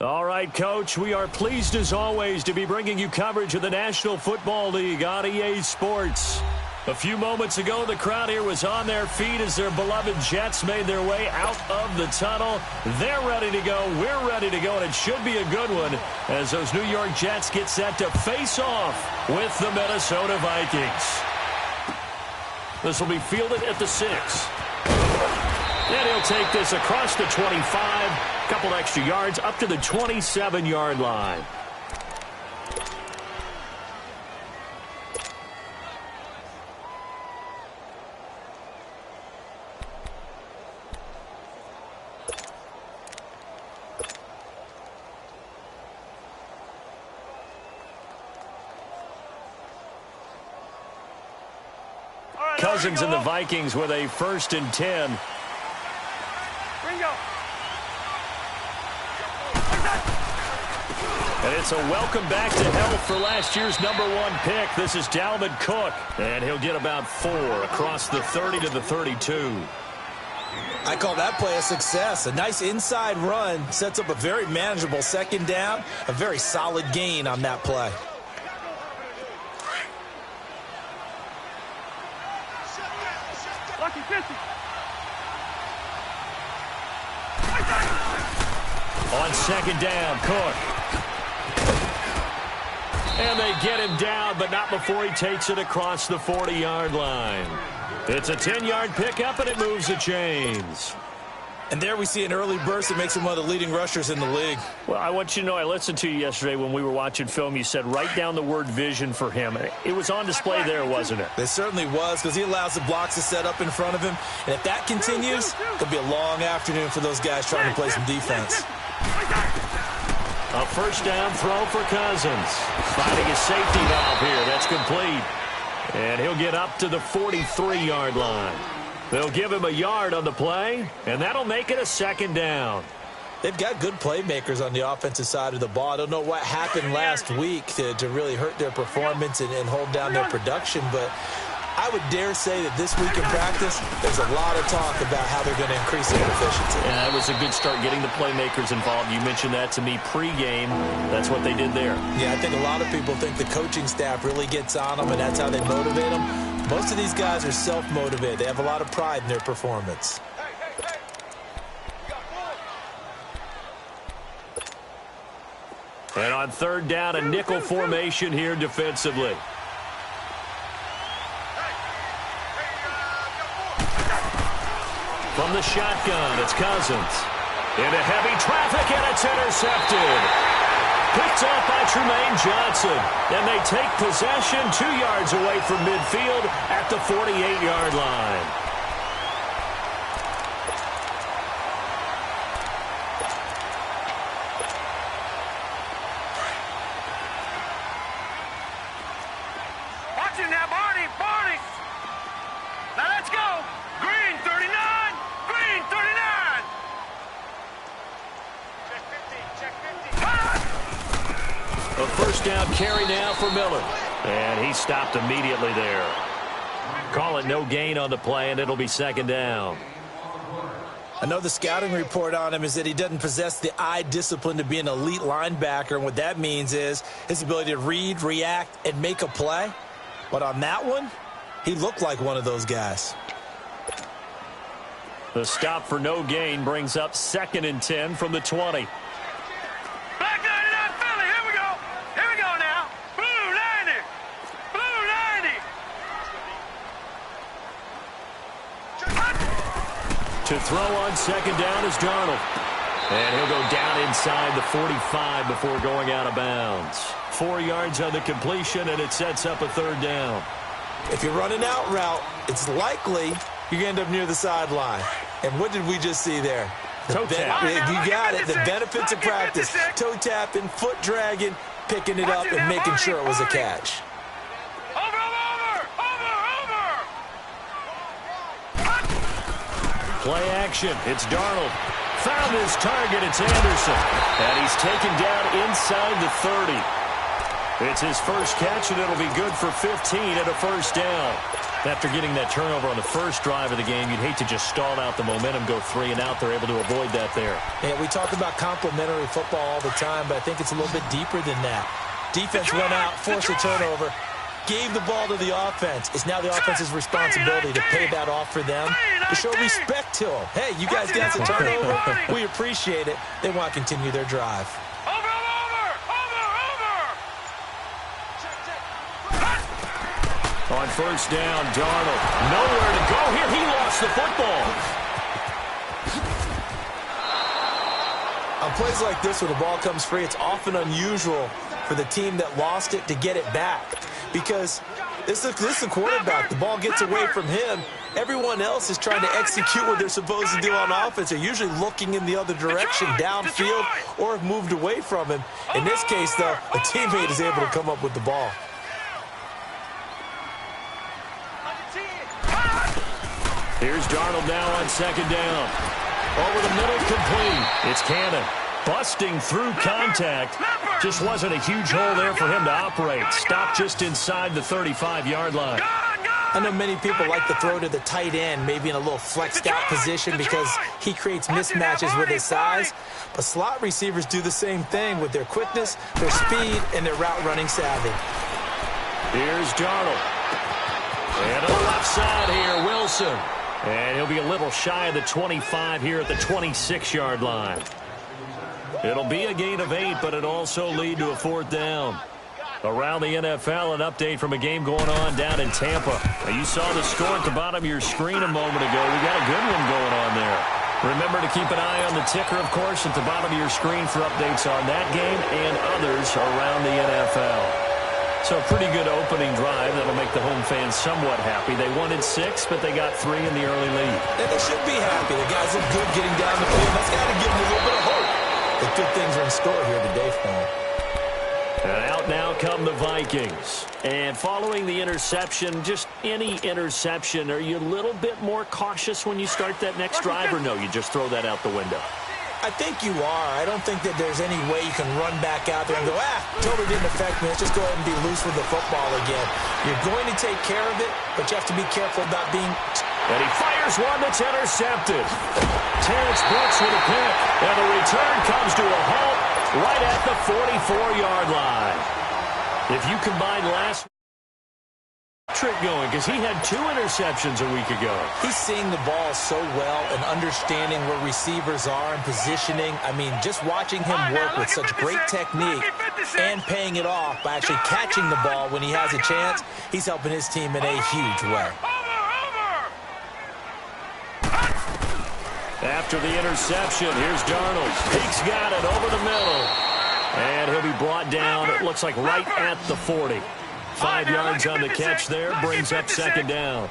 All right, Coach, we are pleased as always to be bringing you coverage of the National Football League on EA Sports. A few moments ago, the crowd here was on their feet as their beloved Jets made their way out of the tunnel. They're ready to go. We're ready to go, and it should be a good one as those New York Jets get set to face off with the Minnesota Vikings. This will be fielded at the 6. And he'll take this across the 25, a couple extra yards up to the 27-yard line. Cousins and the Vikings with a 1st and 10. And it's a welcome back to health for last year's #1 pick. This is Dalvin Cook. And he'll get about 4 across the 30 to the 32. I call that play a success. A nice inside run sets up a very manageable 2nd down. A very solid gain on that play. On 2nd down, Cook. And they get him down, but not before he takes it across the 40-yard line. It's a 10-yard pickup, and it moves the chains. And there we see an early burst that makes him one of the leading rushers in the league. Well, I want you to know, I listened to you yesterday when we were watching film. You said write down the word vision for him. It was on display there, wasn't it? It certainly was, because he allows the blocks to set up in front of him. And if that continues, it'll be a long afternoon for those guys trying to play some defense. A 1st down throw for Cousins. Finding a safety valve here. That's complete. And he'll get up to the 43-yard line. They'll give him a yard on the play, and that'll make it a 2nd down. They've got good playmakers on the offensive side of the ball. I don't know what happened last week to really hurt their performance and hold down their production, but I would dare say that this week in practice, there's a lot of talk about how they're going to increase their efficiency. Yeah, that was a good start getting the playmakers involved. You mentioned that to me pregame. That's what they did there. Yeah, I think a lot of people think the coaching staff really gets on them, and that's how they motivate them. Most of these guys are self-motivated. They have a lot of pride in their performance. And on 3rd down, a nickel formation here defensively. From the shotgun, it's Cousins. Into heavy traffic, and it's intercepted. Picked off by Tremaine Johnson. And they take possession 2 yards away from midfield at the 48-yard line. Watch it now, Barney. Barney. Now let's go. Green, 39. Green, 39. Check 50. Check 50. A 1st down carry now for Miller. And he stopped immediately there. Call it no gain on the play, and it'll be 2nd down. I know the scouting report on him is that he doesn't possess the eye discipline to be an elite linebacker, and what that means is his ability to read, react, and make a play. But on that one, he looked like one of those guys. The stop for no gain brings up 2nd and 10 from the 20. Black 99 Philly, here we go. Here we go now. Blue 90. Blue 90. To throw on 2nd down is Darnold. And he'll go down inside the 45 before going out of bounds. 4 yards on the completion, and it sets up a 3rd down. If you're running out route, it's likely you're going to end up near the sideline. And what did we just see there? Toe tap. You got it. The benefits of practice. Toe tapping, foot dragging, picking it up, and making sure it was a catch. Play action. It's Darnold. Found his target. It's Anderson. And he's taken down inside the 30. It's his first catch, and it'll be good for 15 and a first down. After getting that turnover on the first drive of the game, you'd hate to just stall out the momentum, go 3 and out. They're able to avoid that there. Yeah, we talk about complementary football all the time, but I think it's a little bit deeper than that. Defense went out, forced a turnover, gave the ball to the offense. It's now the offense's responsibility to pay that off for them, to show respect to them. Hey, you guys got the turnover. We appreciate it. They want to continue their drive. On first down, Darnold. Nowhere to go here. He lost the football. On plays like this where the ball comes free, it's often unusual for the team that lost it to get it back. Because this is the quarterback. The ball gets away from him. Everyone else is trying to execute what they're supposed to do on offense. They're usually looking in the other direction, downfield, or have moved away from him. In this case, though, a teammate is able to come up with the ball. Here's Darnold now on second down. Over the middle, complete. It's Cannon. Busting through contact. Just wasn't a huge hole there for him to operate. Stopped just inside the 35-yard line. I know many people like to throw to the tight end, maybe in a little flexed out position because he creates mismatches with his size. But slot receivers do the same thing with their quickness, their speed, and their route running savvy. Here's Darnold. And on the left side here, Wilson. And he'll be a little shy of the 25 here at the 26-yard line. It'll be a gain of 8, but it'll also lead to a fourth down. Around the NFL, an update from a game going on down in Tampa. Now, you saw the score at the bottom of your screen a moment ago. We got a good one going on there. Remember to keep an eye on the ticker, of course, at the bottom of your screen for updates on that game and others around the NFL. So a pretty good opening drive that'll make the home fans somewhat happy. They wanted 6, but they got 3 in the early lead. And they should be happy. The guys look good getting down the field. That's got to give them a little bit of hope that good things are in store here today for them. And out now come the Vikings. And following the interception, just any interception, are you a little bit more cautious when you start that next drive, or no, you just throw that out the window? I think you are. I don't think that there's any way you can run back out there and go, totally didn't affect me. Let's just go ahead and be loose with the football again. You're going to take care of it, but you have to be careful about being... And he fires one that's intercepted. Terrence Brooks with a pick. And the return comes to a halt right at the 44-yard line. If you combine last trick going, because he had 2 interceptions a week ago. He's seeing the ball so well and understanding where receivers are and positioning. I mean, just watching him work with such great technique and paying it off by actually catching the ball when he has a chance, he's helping his team in a huge way. After the interception, here's Darnold. He's got it over the middle. And he'll be brought down, it looks like right at the 40. 5 yards on the catch there, brings up second down.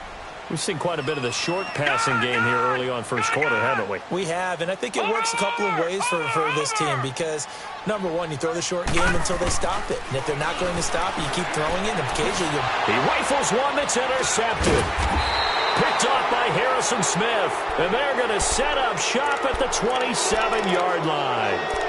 We've seen quite a bit of the short passing game here early on first quarter, haven't we? We have, and I think it works a couple of ways for this team because, number one, you throw the short game until they stop it. And if they're not going to stop it, you keep throwing it, and occasionally you... He rifles one that's intercepted. Picked off by Harrison Smith. And they're going to set up shop at the 27-yard line.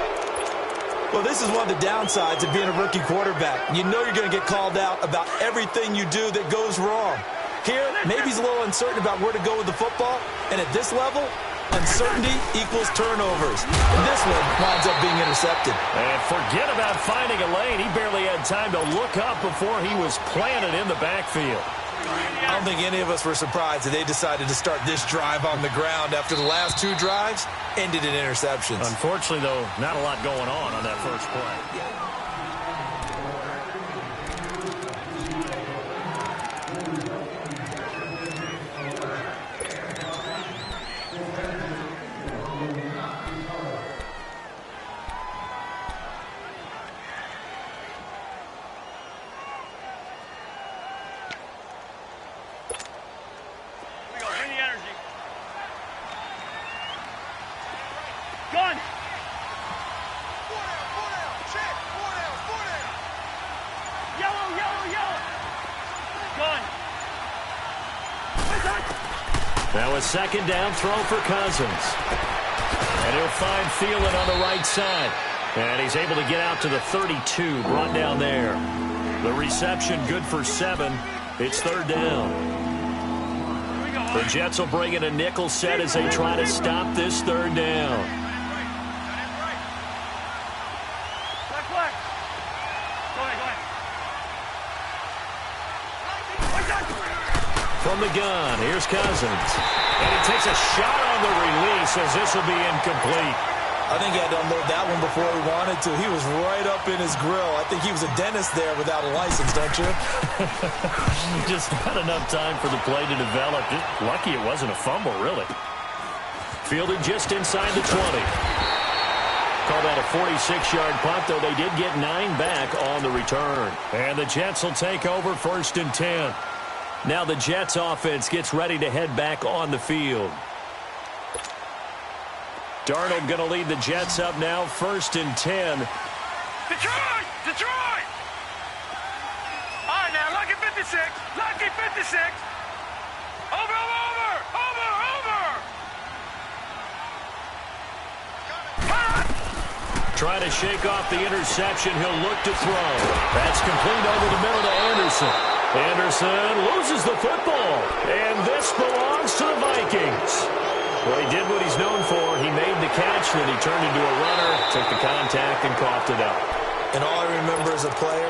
Well, this is one of the downsides of being a rookie quarterback. You know you're going to get called out about everything you do that goes wrong. Here, maybe he's a little uncertain about where to go with the football. And at this level, uncertainty equals turnovers. And this one winds up being intercepted. And forget about finding a lane. He barely had time to look up before he was planted in the backfield. I don't think any of us were surprised that they decided to start this drive on the ground after the last 2 drives ended in interceptions. Unfortunately, though, not a lot going on that first play. Now a second down throw for Cousins. And he'll find Thielen on the right side. And he's able to get out to the 32, brought down there. The reception good for 7. It's third down. The Jets will bring in a nickel set as they try to stop this third down. From the gun, here's Cousins. And he takes a shot on the release as this will be incomplete. I think he had to unload that one before he wanted to. He was right up in his grill. I think he was a dentist there without a license, don't you? Just not enough time for the play to develop. Just lucky it wasn't a fumble, really. Fielded just inside the 20. Call that a 46-yard punt, though they did get 9 back on the return. And the Jets will take over 1st and 10. Now the Jets offense gets ready to head back on the field. Darnold going to lead the Jets up now, 1st and 10. Detroit! Detroit! All right, now, lucky 56. Lucky 56. Over, over, over, over. Trying to shake off the interception. He'll look to throw. That's complete over the middle to Anderson. Anderson loses the football. And this belongs to the Vikings. Well, he did what he's known for. He made the catch, then he turned into a runner, took the contact, and coughed it up. And all I remember as a player,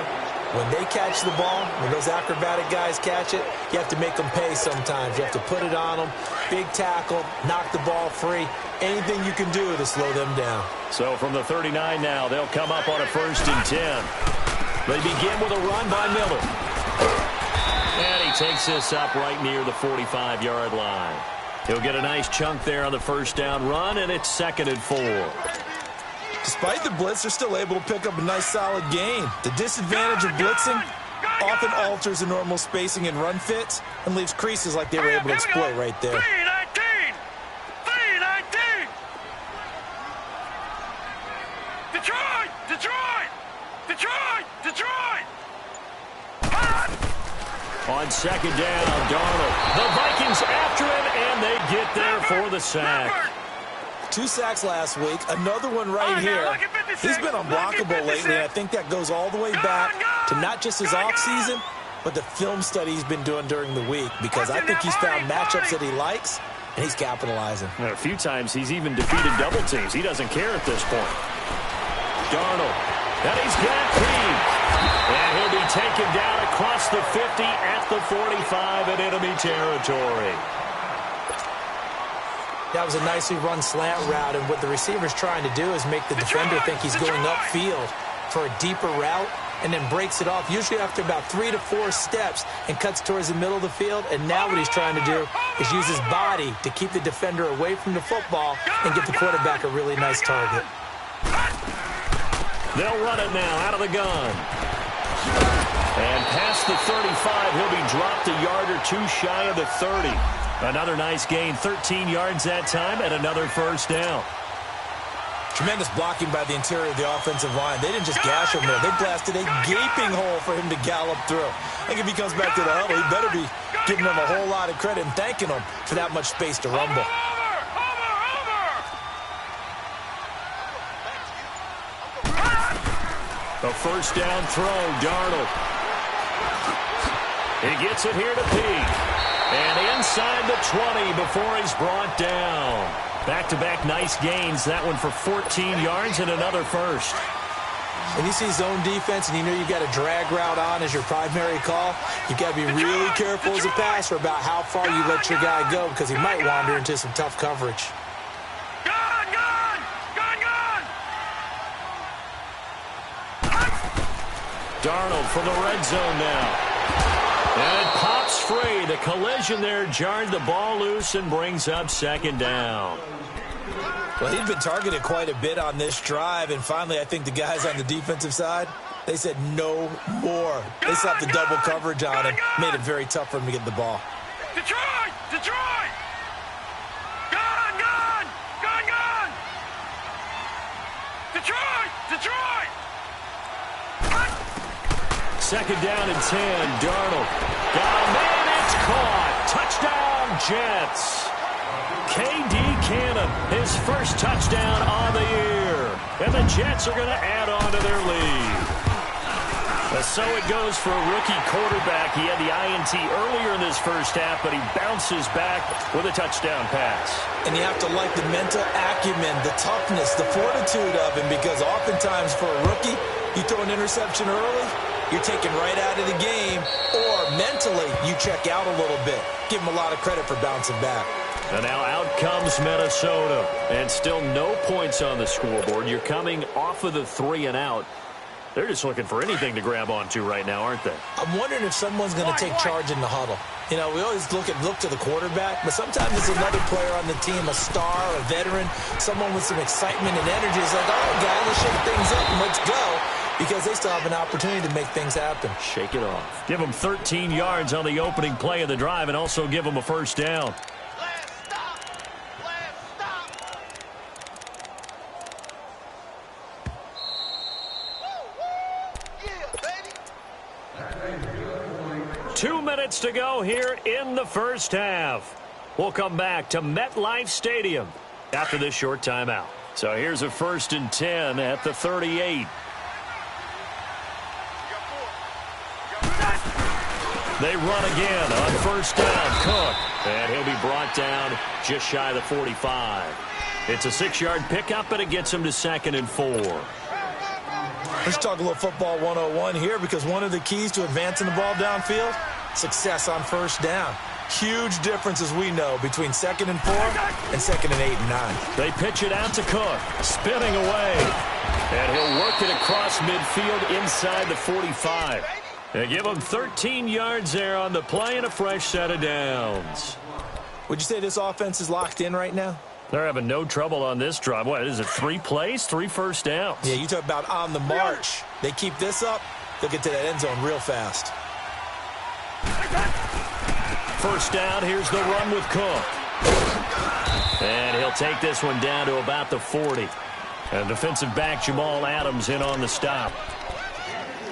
when they catch the ball, when those acrobatic guys catch it, you have to make them pay sometimes. You have to put it on them, big tackle, knock the ball free. Anything you can do to slow them down. So from the 39 now, they'll come up on a 1st and 10. They begin with a run by Miller. And he takes this up right near the 45-yard line. He'll get a nice chunk there on the 1st down run, and it's 2nd and 4. Despite the blitz, they're still able to pick up a nice, solid gain. The disadvantage of blitzing often alters the normal spacing and run fits and leaves creases like they were able to exploit right there. 319! 319! Detroit! Detroit! Detroit! Detroit! On 2nd down, Darnold. The Vikings after him, and they get there for the sack. 2 sacks last week, another one right here. He's been unblockable lately, and I think that goes all the way back to not just his offseason, but the film study he's been doing during the week, because I think he's found matchups that he likes, and he's capitalizing. A few times he's even defeated double teams. He doesn't care at this point. Darnold, and he's got Gage. And he'll be taken down across the 50 at the 45 in enemy territory. That was a nicely run slant route, and what the receiver's trying to do is make the defender think he's going upfield for a deeper route and then breaks it off, usually after about 3 to 4 steps, and cuts towards the middle of the field. And now what he's trying to do is use his body to keep the defender away from the football and give the quarterback a really nice target. They'll run it now out of the gun. And past the 35, he'll be dropped a yard or 2 shy of the 30. Another nice gain, 13 yards that time, and another 1st down. Tremendous blocking by the interior of the offensive line. They didn't just gash him there. They blasted a gaping hole for him to gallop through. I think if he comes back to the huddle, he better be giving them a whole lot of credit and thanking them for that much space to rumble. A 1st down throw, Darnold. He gets it here to Peak. And inside the 20 before he's brought down. Back-to-back nice gains. That one for 14 yards and another 1st. When you see zone defense and you know you've got a drag route on as your primary call, you've got to be really careful as a passer about how far you let your guy go, because he might wander into some tough coverage. Darnold from the red zone now. And it pops free. The collision there jarred the ball loose and brings up 2nd down. Well, he'd been targeted quite a bit on this drive, and finally I think the guys on the defensive side, they said no more. They slapped the double coverage on him, made it very tough for him to get the ball. Detroit! Detroit! Gun! Gun! Gun! Gun! Detroit! Detroit! 2nd down and 10. Darnold. Got a man. It's caught. Touchdown, Jets. K.D. Cannon, his 1st touchdown on the year. And the Jets are going to add on to their lead. So it goes for a rookie quarterback. He had the INT earlier in this first half, but he bounces back with a touchdown pass. And you have to like the mental acumen, the toughness, the fortitude of him, because oftentimes for a rookie, you throw an interception early, you're taken right out of the game, or mentally you check out a little bit. Give him a lot of credit for bouncing back. And now out comes Minnesota, and still no points on the scoreboard. You're coming off of the 3 and out. They're just looking for anything to grab onto right now, aren't they? I'm wondering if someone's going to take charge in the huddle. You know, we always look to the quarterback, but sometimes it's another player on the team, a star, a veteran, someone with some excitement and energy. It's like, all right, guys, let's shake things up and let's go, because they still have an opportunity to make things happen. Shake it off. Give them 13 yards on the opening play of the drive and also give them a first down. Last stop. 2 minutes to go here in the first half. We'll come back to MetLife Stadium after this short timeout. So here's a 1st and 10 at the 38. They run again on first down. Cook. And he'll be brought down just shy of the 45. It's a 6-yard pickup, and it gets him to 2nd and 4. Let's talk a little football 101 here, because one of the keys to advancing the ball downfield, success on first down. Huge difference, as we know, between 2nd and 4 and 2nd and 8 and 9. They pitch it out to Cook, spinning away. And he'll work it across midfield inside the 45. They give him 13 yards there on the play and a fresh set of downs. Would you say this offense is locked in right now? They're having no trouble on this drive. What is it, 3 plays, 3 first downs? Yeah, you talk about on the march. They keep this up, they'll get to that end zone real fast. First down, here's the run with Cook. And he'll take this one down to about the 40. And defensive back Jamal Adams in on the stop.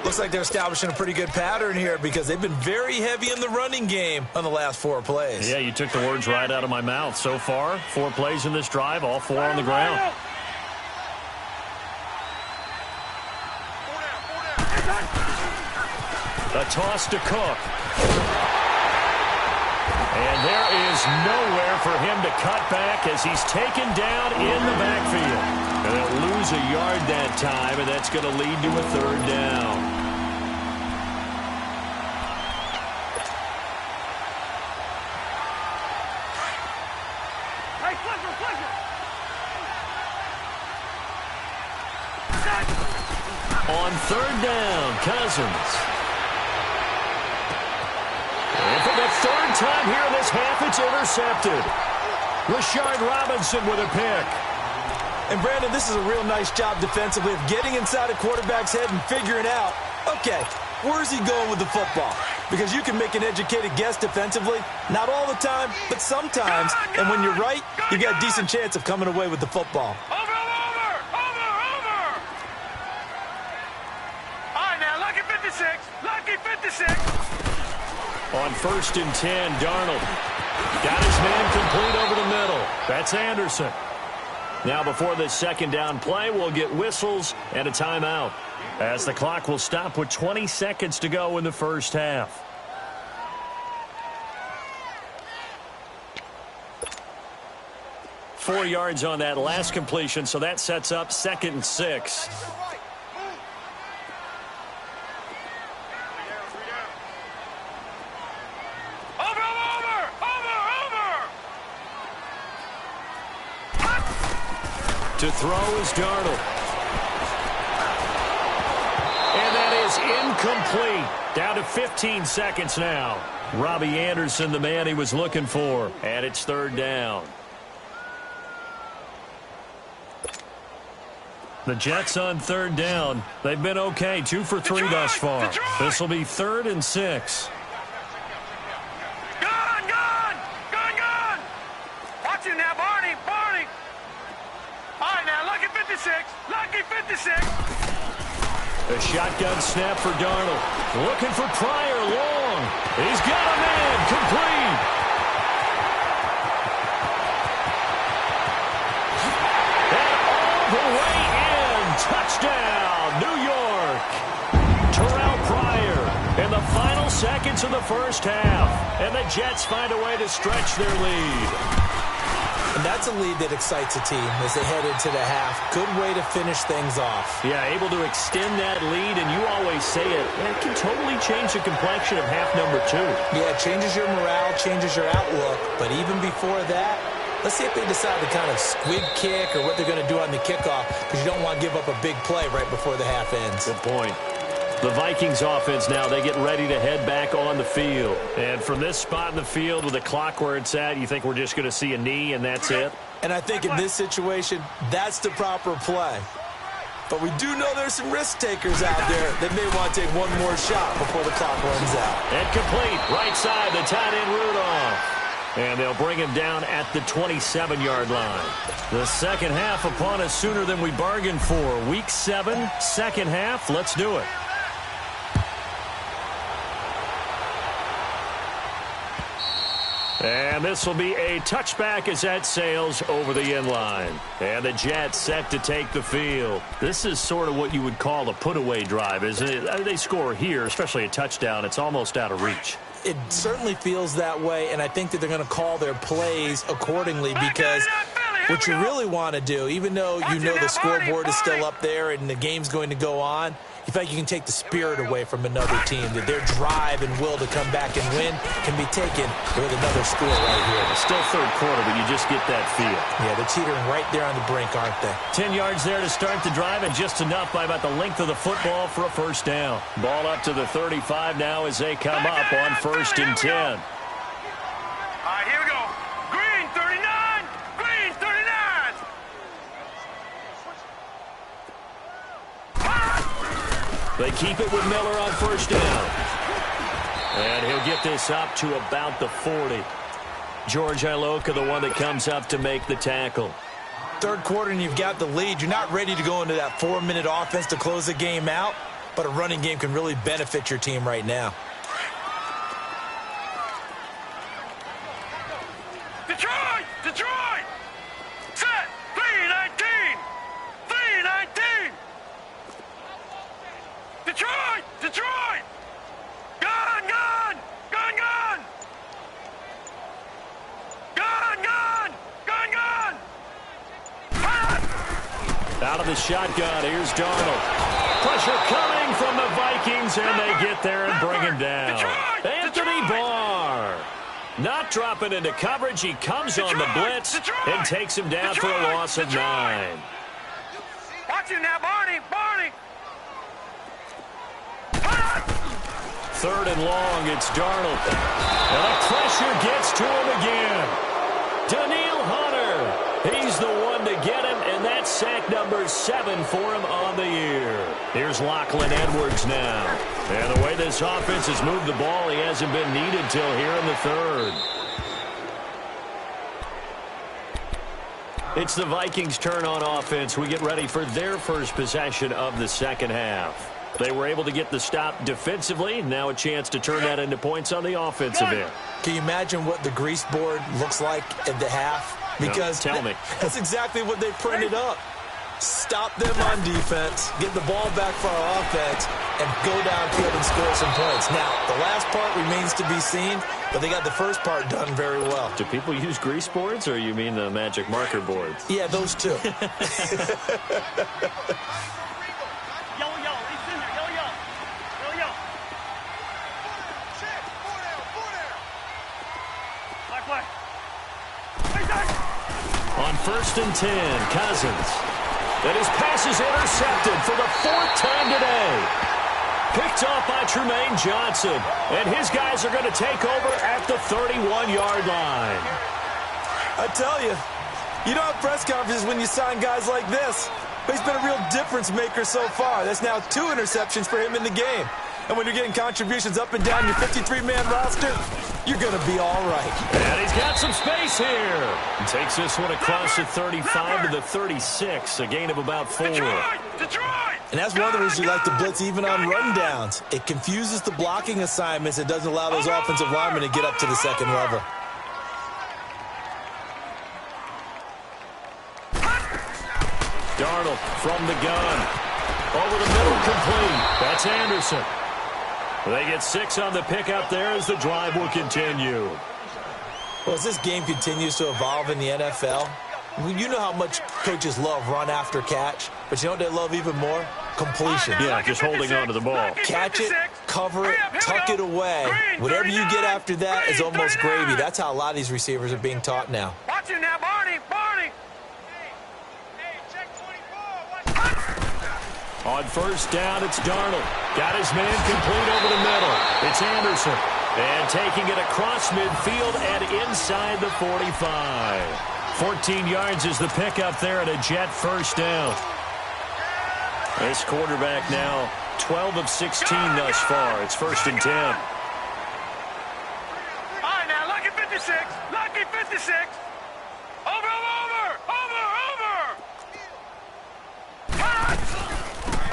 Looks like they're establishing a pretty good pattern here, because they've been very heavy in the running game on the last 4 plays. Yeah, you took the words right out of my mouth. So far, 4 plays in this drive, all 4 on the ground. A toss to Cook. And there is nowhere for him to cut back as he's taken down in the backfield. And they'll lose a yard that time, and that's going to lead to a 3rd down. Hey, Flicker! On 3rd down, Cousins. And for the 3rd time here in this half, it's intercepted. Rashard Robinson with a pick. And, Brandon, this is a real nice job defensively of getting inside a quarterback's head and figuring out, okay, where's he going with the football? Because you can make an educated guess defensively, not all the time, but sometimes. And when you're right, you got a decent chance of coming away with the football. Over! All right, now, lucky 56. On 1st and 10, Darnold got his man complete over the middle. That's Anderson. Now before this 2nd down play, we'll get whistles and a timeout, as the clock will stop with 20 seconds to go in the first half. Four yards on that last completion, so that sets up 2nd and 6. To throw is Darnold. And that is incomplete. Down to 15 seconds now. Robbie Anderson, the man he was looking for. And it's 3rd down. The Jets on 3rd down. They've been okay. 2 for 3 thus far. This will be 3rd and 6. Gone! Watch it now, Barney! All right, now, lucky 56. A shotgun snap for Darnold. Looking for Pryor, long. He's got a man, complete. And all the way in. seconds of the first half, and the Jets find a way to stretch their lead. And that's a lead that excites a team as they head into the half. Good way to finish things off. Yeah, able to extend that lead, and you always say it can totally change the complexion of half number 2. Yeah, it changes your morale, changes your outlook. But even before that, let's see if they decide to kind of squib kick or what they're going to do on the kickoff, because you don't want to give up a big play right before the half ends. Good point. The Vikings offense now, they get ready to head back on the field. And from this spot in the field with the clock where it's at, you think we're just going to see a knee and that's it? And I think in this situation, that's the proper play. But we do know there's some risk takers out there that may want to take one more shot before the clock runs out. And complete, right side, the tight end Rudolph. And they'll bring him down at the 27-yard line. The second half upon us sooner than we bargained for. Week 7, second half, let's do it. And this will be a touchback as that sails over the end line. And the Jets set to take the field. This is sort of what you would call a put-away drive, isn't it? They score here, especially a touchdown. It's almost out of reach. It certainly feels that way, and I think that they're going to call their plays accordingly, because what you really want to do, even though you know the scoreboard is still up there and the game's going to go on, you feel like you can take the spirit away from another team, that their drive and will to come back and win can be taken with another score right here. It's still third quarter, but you just get that feel. Yeah, they're teetering right there on the brink, aren't they? 10 yards there to start the drive, and just enough by about the length of the football for a first down. Ball up to the 35 now as they come up on 1st and 10. All right, here we go. Green 39. Green 39. They keep it with Miller on 1st down. And he'll get this up to about the 40. George Iloka, the one that comes up to make the tackle. Third quarter and you've got the lead. You're not ready to go into that 4-minute offense to close the game out, but a running game can really benefit your team right now. Detroit! Detroit! Set! 3-19! 3-19! Detroit! Detroit! Gun! Gun! Gun! Gun! Gun! Gun! Gun! Gun! Out of the shotgun, here's Darnold. Pressure coming from the Vikings, and they get there and bring him down. Anthony Barr. Not dropping into coverage. He comes on the blitz and takes him down for a loss of 9. Watch him now, Barney! Barney! 3rd and long, it's Darnold. And the pressure gets to him again. Daniil Hunter. He's the one to get him, and that's sack number 7 for him on the year. Here's Lachlan Edwards now. And the way this offense has moved the ball, he hasn't been needed till here in the 3rd. It's the Vikings' turn on offense. We get ready for their first possession of the second half. They were able to get the stop defensively. Now a chance to turn that into points on the offensive end. Can you imagine what the grease board looks like at the half? Because no, tell me. That's exactly what they printed up. Stop them on defense, get the ball back for our offense, and go downfield and score some points. Now, the last part remains to be seen, but they got the first part done very well. Do people use grease boards, or you mean the magic marker boards? Yeah, those two. On 1st and 10, Cousins. And his pass is intercepted for the 4th time today. Picked off by Trumaine Johnson. And his guys are going to take over at the 31-yard line. I tell you, you don't have press conferences when you sign guys like this. But he's been a real difference maker so far. That's now 2 interceptions for him in the game. And when you're getting contributions up and down your 53-man roster, you're going to be all right. And he's got some space here. He takes this one across the 35 to the 36, a gain of about 4. And that's one of the reasons you like to blitz even on rundowns. It confuses the blocking assignments. It doesn't allow those offensive linemen to get up to the second level. Darnold from the gun. Over the middle, complete. That's Anderson. They get 6 on the pickup there as the drive will continue. Well, as this game continues to evolve in the NFL, you know how much coaches love run after catch, but you know what they love even more? Completion. Yeah, just holding on to the ball. Catch it, cover it, tuck it away. Whatever you get after that is almost gravy. That's how a lot of these receivers are being taught now. Watch it now, Barney. On first down, it's Darnold. Got his man complete over the middle. It's Anderson. And taking it across midfield and inside the 45. 14 yards is the pickup there and a Jet first down. This quarterback now 12 of 16 thus far. It's 1st and 10. All right, now, lucky 56. Lucky 56. Over.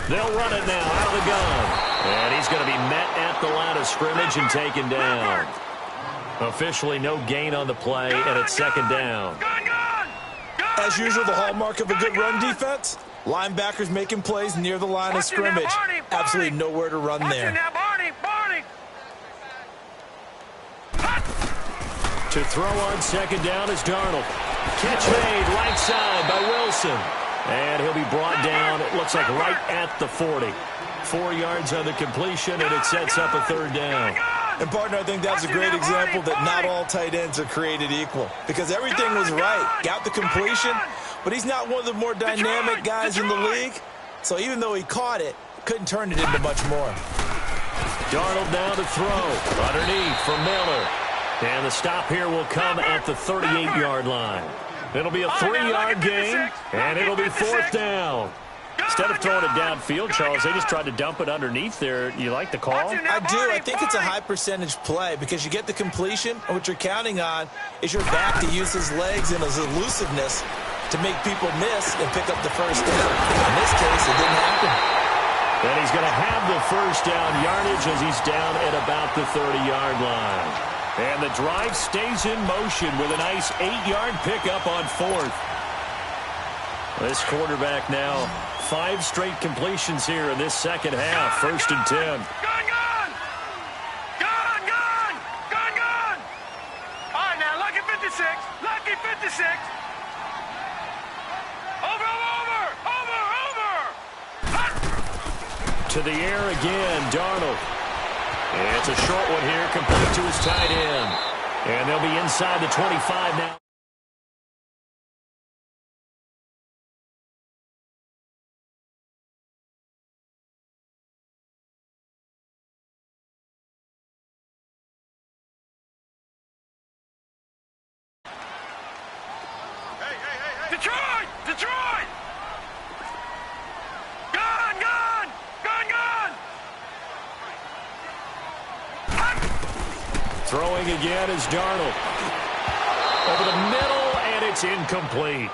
They'll run it now out of the gun. And he's going to be met at the line of scrimmage and taken down. Officially no gain on the play, and it's 2nd down. As usual, the hallmark of a good run defense, linebackers making plays near the line of scrimmage. Absolutely nowhere to run there. To throw on 2nd down is Darnold. Catch made right side by Wilson. And he'll be brought down, it looks like right at the 40. 4 yards on the completion, and it sets up a 3rd down. And, partner, I think that's a great example that not all tight ends are created equal. Because everything was right. Got the completion, but he's not one of the more dynamic guys in the league. So even though he caught it, couldn't turn it into much more. Darnold now to throw. Underneath for Miller. And the stop here will come at the 38-yard line. It'll be a 3-yard gain, and it'll be 4th down. Instead of throwing it downfield, Charles, they just tried to dump it underneath there. You like the call? I do. I think it's a high percentage play because you get the completion, and what you're counting on is your back to use his legs and his elusiveness to make people miss and pick up the 1st down. In this case, it didn't happen. And he's going to have the 1st down yardage as he's down at about the 30-yard line. And the drive stays in motion with a nice 8-yard pickup on 4th. This quarterback now 5 straight completions here in this second half. 1st and 10. Gun! All right, now, lucky 56. Lucky 56. Over. To the air again, Darnold. It's a short one here, complete to his tight end. And they'll be inside the 25 now. Detroit! Gun! Throwing again is Darnold. Over the middle, and it's incomplete.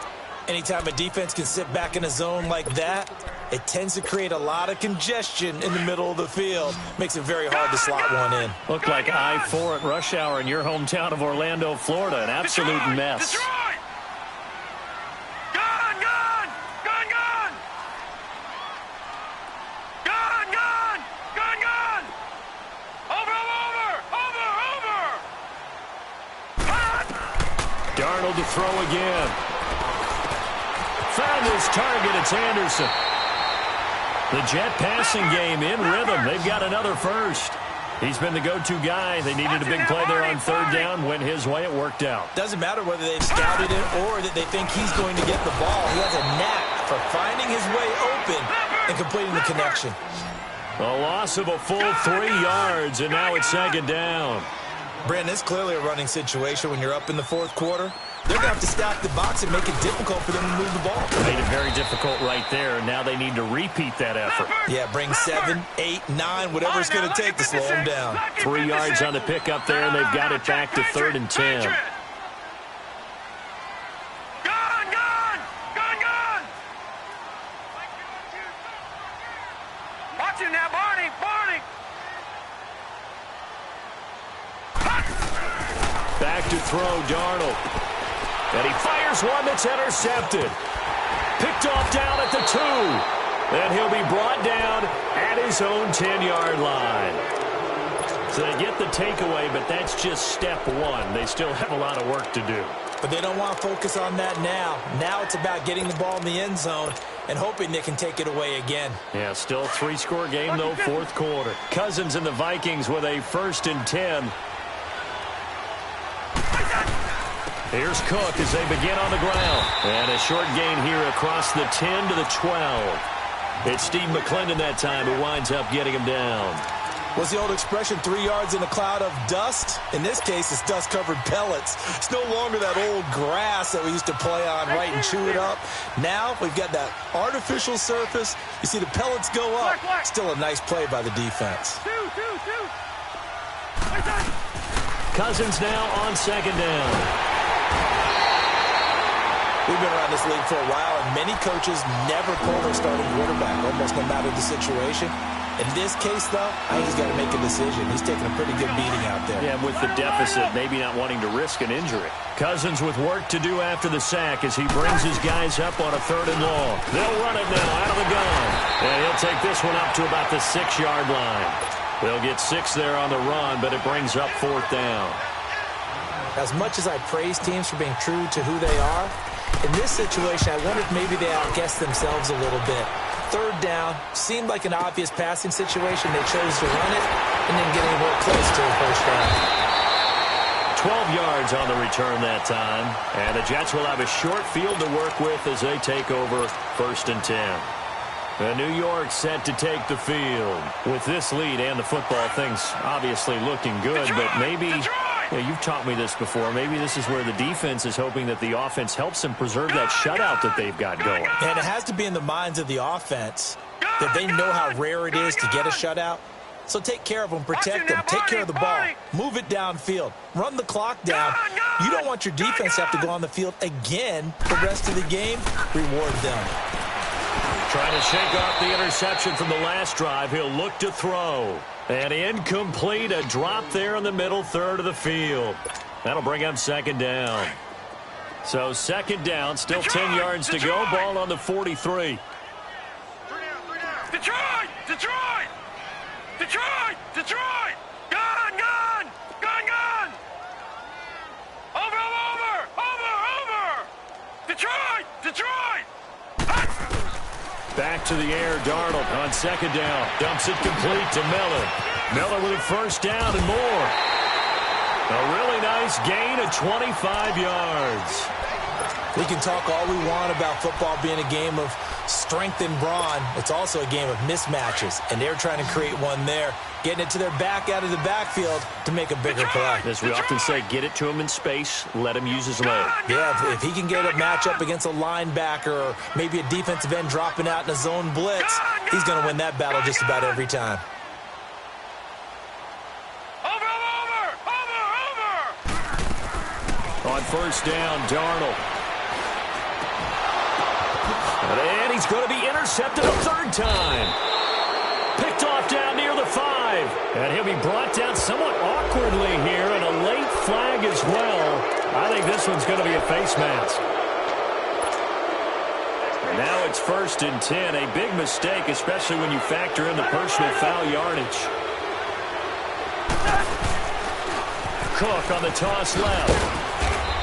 Anytime a defense can sit back in a zone like that, it tends to create a lot of congestion in the middle of the field. Makes it very hard to slot one in. Looked like I-4 at rush hour in your hometown of Orlando, Florida. An absolute mess. Detroit! Darnold to throw again. Found his target. It's Anderson. The Jet passing game in rhythm. They've got another 1st. He's been the go-to guy. They needed a big play there on 3rd down. Went his way. It worked out. Doesn't matter whether they've scouted it or that they think he's going to get the ball. He has a knack for finding his way open and completing the connection. A loss of a full 3 yards, and now it's 2nd down. Brandon, it's clearly a running situation when you're up in the 4th quarter. They're going to have to stack the box and make it difficult for them to move the ball. Made it very difficult right there. Now they need to repeat that effort. Yeah, bring 7, 8, 9, whatever it's going to take to slow them down. 3 yards on the pickup there, and they've got it back to 3rd and 10. Watch it now, Barney. Back to throw, Darnold. And he fires one that's intercepted. Picked off down at the 2. And he'll be brought down at his own 10-yard line. So they get the takeaway, but that's just step one. They still have a lot of work to do. But they don't want to focus on that now. Now it's about getting the ball in the end zone and hoping they can take it away again. Yeah, still 3-score game, though, fourth quarter. Cousins and the Vikings with a 1st and 10. Here's Cook as they begin on the ground. And a short gain here across the 10 to the 12. It's Steve McClendon that time who winds up getting him down. What's the old expression, 3 yards in a cloud of dust? In this case, it's dust-covered pellets. It's no longer that old grass that we used to play on, right, and chew it up. Now we've got that artificial surface. You see the pellets go up. Still a nice play by the defense. Cousins now on 2nd down. We've been around this league for a while, and many coaches never pull their starting quarterback, almost no matter the situation. In this case, though, I think he's got to make a decision. He's taking a pretty good beating out there. Yeah, with the deficit, maybe not wanting to risk an injury. Cousins with work to do after the sack as he brings his guys up on a 3rd and long. They'll run it now out of the gun. And he'll take this one up to about the 6-yard line. They'll get 6 there on the run, but it brings up 4th down. As much as I praise teams for being true to who they are, in this situation, I wonder if maybe they outguessed themselves a little bit. 3rd down seemed like an obvious passing situation. They chose to run it and didn't get anywhere close to the 1st down. 12 yards on the return that time. And the Jets will have a short field to work with as they take over 1st and 10. And New York set to take the field. With this lead and the football, things obviously looking good, but maybe... Yeah, you've taught me this before. Maybe this is where the defense is hoping that the offense helps them preserve that shutout that they've got going. And it has to be in the minds of the offense that they know how rare it is to get a shutout. So take care of them, protect them, take care of the ball, move it downfield, run the clock down. You don't want your defense to have to go on the field again the rest of the game. Reward them. Trying to shake off the interception from the last drive. He'll look to throw. And incomplete, a drop there in the middle 3rd of the field. That'll bring up 2nd down. So 2nd down, still 10 yards to go. Ball on the 43. Detroit! Detroit! Detroit! Detroit! Gun! Gun! Gun! Gun! Over! Detroit! Detroit! Back to the air, Darnold on 2nd down. Dumps it complete to Miller. Miller with a 1st down and more. A really nice gain of 25 yards. We can talk all we want about football being a game of strength and brawn. It's also a game of mismatches, and they're trying to create one there, getting it to their back out of the backfield to make a bigger play. As we often say, get it to him in space, let him use his leg. Yeah, if he can get a matchup against a linebacker or maybe a defensive end dropping out in a zone blitz, he's going to win that battle just about every time. Over! On 1st down, Darnold. And he's going to be intercepted a 3rd time. Picked off down near the 5. And he'll be brought down somewhat awkwardly here, and a late flag as well. I think this one's going to be a face mask. And now it's 1st and 10. A big mistake, especially when you factor in the personal foul yardage. Cook on the toss left.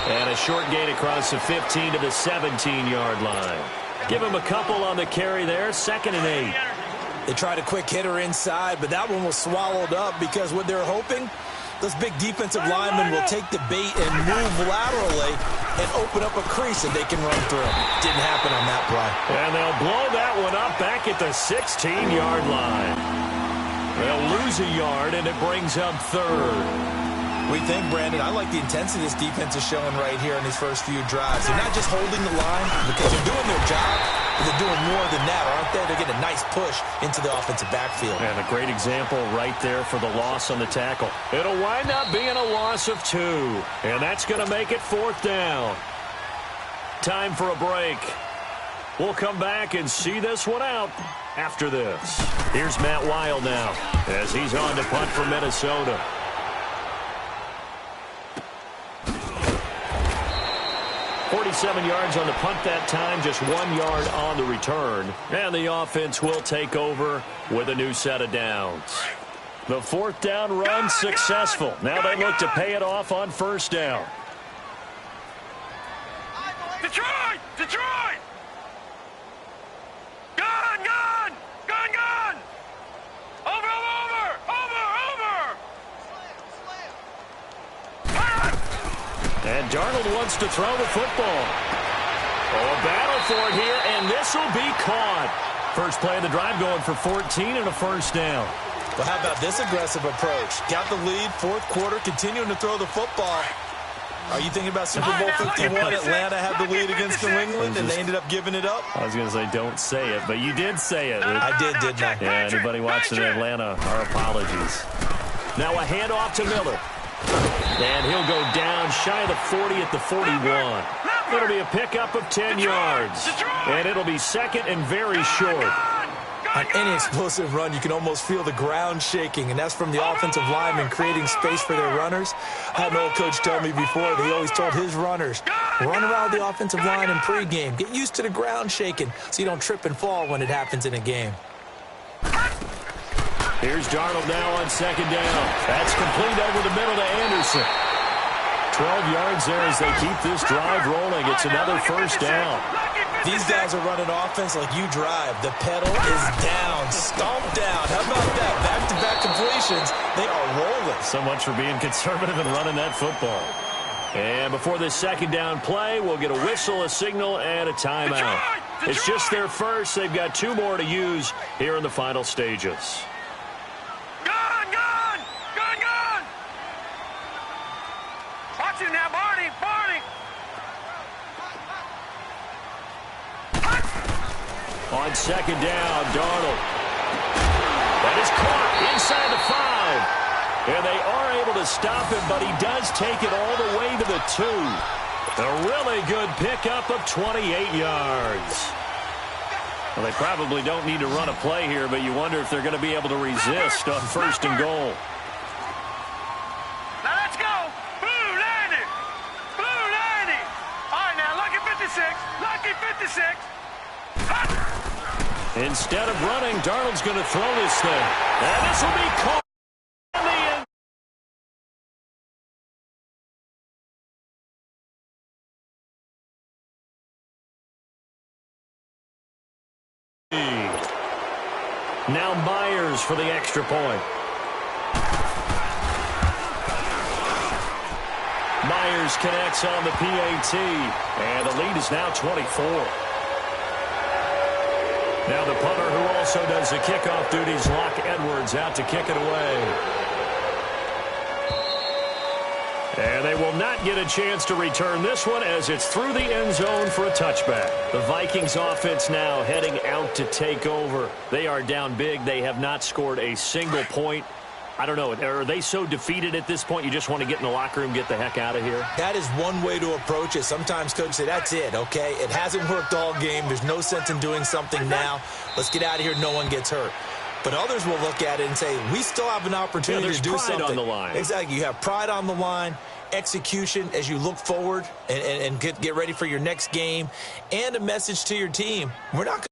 And a short gain across the 15 to the 17-yard line. Give him a couple on the carry there. 2nd and 8. They tried a quick hitter inside, but that one was swallowed up because what they're hoping, those big defensive linemen will take the bait and move laterally and open up a crease that they can run through. Didn't happen on that play. And they'll blow that one up back at the 16-yard line. They'll lose a yard, and it brings up 3rd. We think, Brandon, I like the intensity this defense is showing right here in these first few drives. They're not just holding the line because they're doing their job, but they're doing more than that, aren't they? They're getting a nice push into the offensive backfield. And a great example right there for the loss on the tackle. It'll wind up being a loss of 2. And that's going to make it 4th down. Time for a break. We'll come back and see this one out after this. Here's Matt Weil now as he's on to punt for Minnesota. 47 yards on the punt that time, just 1 yard on the return. And the offense will take over with a new set of downs. The fourth down run successful. Now they look to pay it off on first down. Detroit! Detroit! Gun! Gun! Gun! Gun! Over! Over! Over! Over! And Darnold wants to throw the football. Oh, a battle for it here, and this will be caught. First play of the drive going for 14 and a first down. Well, how about this aggressive approach? Got the lead, fourth quarter, continuing to throw the football. Are you thinking about Super Bowl 51? Atlanta had the lead against New England, and they ended up giving it up? I was going to say don't say it, but you did say it. I did, didn't I? Yeah, anybody watching Atlanta, our apologies. Now a handoff to Miller. And he'll go down shy of the 40 at the 41. It'll be a pickup of 10 yards. And it'll be second and very short. On any explosive run, you can almost feel the ground shaking, and that's from the offensive linemen creating space for their runners. I had an old coach tell me before that he always told his runners, run around the offensive line in pregame. Get used to the ground shaking so you don't trip and fall when it happens in a game. Here's Darnold now on second down. That's complete over the middle to Anderson. 12 yards there as they keep this drive rolling. It's another first down. These guys are running offense like you drive. The pedal is down, stomped down. How about that? Back-to-back completions. They are rolling. So much for being conservative and running that football. And before this second down play, we'll get a whistle, a signal, and a timeout. It's just their first. They've got 2 more to use here in the final stages. Watch it now, Barney! Barney! On second down, Darnold. That is caught inside the 5. And they are able to stop him, but he does take it all the way to the 2. A really good pickup of 28 yards. Well, they probably don't need to run a play here, but you wonder if they're going to be able to resist on first and goal. Now let's go! Blue 90! Blue 90! All right, now, lucky 56! Lucky 56! Instead of running, Darnold's going to throw this thing. And this will be caught in the end. Now Myers for the extra point. Myers connects on the PAT, and the lead is now 24. Now the punter, who also does the kickoff duties, Locke Edwards, out to kick it away. And they will not get a chance to return this one as it's through the end zone for a touchback. The Vikings offense now heading out to take over. They are down big. They have not scored a single point. I don't know. Are they so defeated at this point you just want to get in the locker room, get the heck out of here? That is one way to approach it. Sometimes coaches say, that's it, okay? It hasn't worked all game. There's no sense in doing something now. Let's get out of here. No one gets hurt. But others will look at it and say, we still have an opportunity to do something. There's pride on the line. Exactly. You have pride on the line, execution as you look forward and get ready for your next game, and a message to your team. We're not